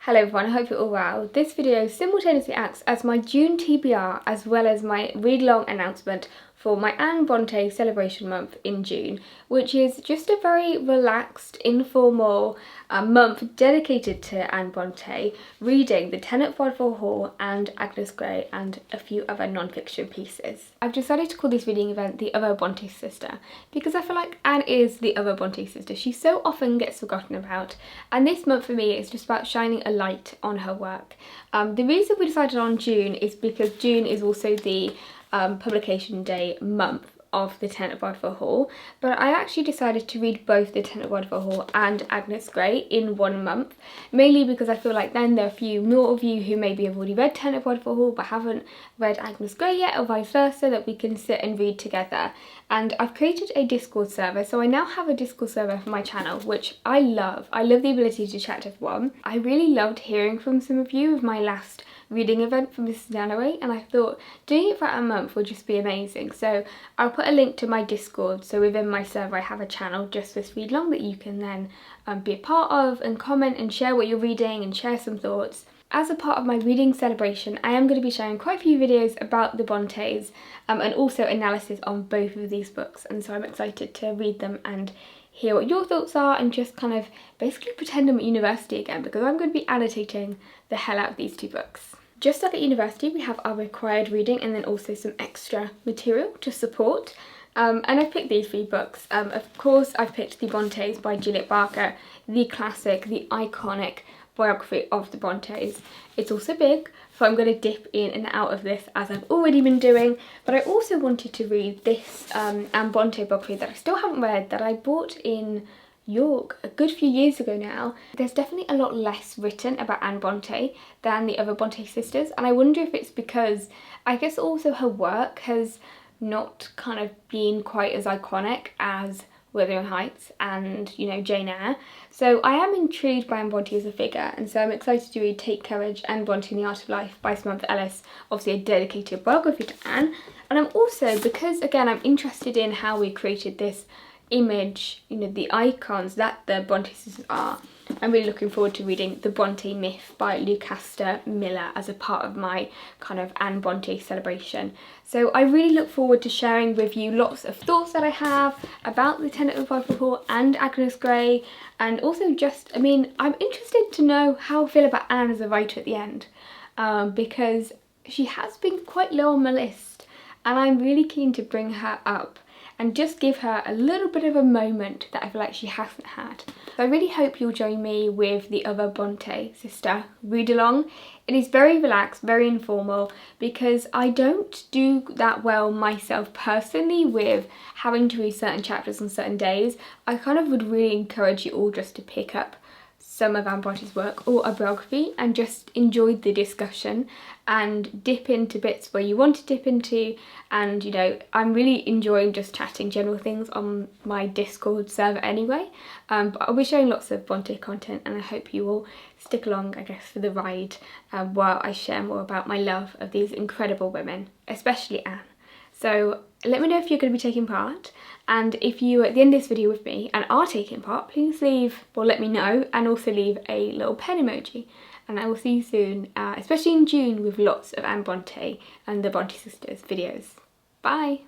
Hello everyone, I hope you're all well. This video simultaneously acts as my June TBR as well as my read-along announcement for my Anne Brontë celebration month in June, which is just a very relaxed, informal month dedicated to Anne Brontë, reading The Tenant of Wildfell Hal and Agnes Grey and a few other non-fiction pieces. I've decided to call this reading event The Other Brontë Sister because I feel like Anne is the other Brontë sister. She so often gets forgotten about, and this month for me is just about shining a light on her work. The reason we decided on June is because June is also the publication day month of The Tenant of Wildfell Hal, but I actually decided to read both The Tenant of Wildfell Hal and Agnes Grey in one month, mainly because I feel like then there are a few more of you who maybe have already read Tenant of Wildfell Hal but haven't read Agnes Grey yet, or vice versa, that we can sit and read together. And I've created a Discord server, so I now have a Discord server for my channel, which I love. I love the ability to chat to everyone. I really loved hearing from some of you with my last reading event from this January, and I thought doing it for a month would just be amazing. So I'll put a link to my Discord, so within my server I have a channel just for this read along that you can then be a part of and comment and share what you're reading and share some thoughts. As a part of my reading celebration, I am going to be sharing quite a few videos about the Brontes and also analysis on both of these books, and so I'm excited to read them and hear what your thoughts are and just kind of basically pretend I'm at university again, because I'm going to be annotating the hell out of these two books. Just like at university, we have our required reading and then also some extra material to support. And I've picked these three books. Of course, I've picked The Brontes by Juliet Barker, the classic, the iconic biography of the Brontes. It's also big, so I'm going to dip in and out of this as I've already been doing. But I also wanted to read this Anne Brontë biography that I still haven't read, that I bought in York a good few years ago now. There's definitely a lot less written about Anne Brontë than the other Brontë sisters, and I wonder if it's because I guess also her work has not kind of been quite as iconic as Wuthering Heights and, you know, Jane Eyre. So I am intrigued by Anne Brontë as a figure, and so I'm excited to read Take Courage, Anne Brontë and the Art of Life by Samantha Ellis, obviously a dedicated biography to Anne. And I'm also, because again I'm interested in how we created this image, you know, the icons that the Brontë sisters are, I'm really looking forward to reading The Brontë Myth by Lucasta Miller as a part of my kind of Anne Brontë celebration. So I really look forward to sharing with you lots of thoughts that I have about The Tenant of Wildfell Hal and Agnes Grey, and also just, I mean, I'm interested to know how I feel about Anne as a writer at the end, because she has been quite low on my list, and I'm really keen to bring her up and just give her a little bit of a moment that I feel like she hasn't had. So I really hope you'll join me with the other Brontë sister read along. It is very relaxed, very informal, because I don't do that well myself personally with having to read certain chapters on certain days. I kind of would really encourage you all just to pick up some of Anne Brontë's work or a biography and just enjoy the discussion and dip into bits where you want to dip into. And, you know, I'm really enjoying just chatting general things on my Discord server anyway, but I'll be sharing lots of Brontë content, and I hope you will stick along, I guess, for the ride while I share more about my love of these incredible women, especially Anne. So let me know if you're going to be taking part, and if you are at the end of this video with me and are taking part, please leave, or let me know, and also leave a little pen emoji. And I will see you soon, especially in June, with lots of Anne Brontë and the Brontë sisters videos. Bye!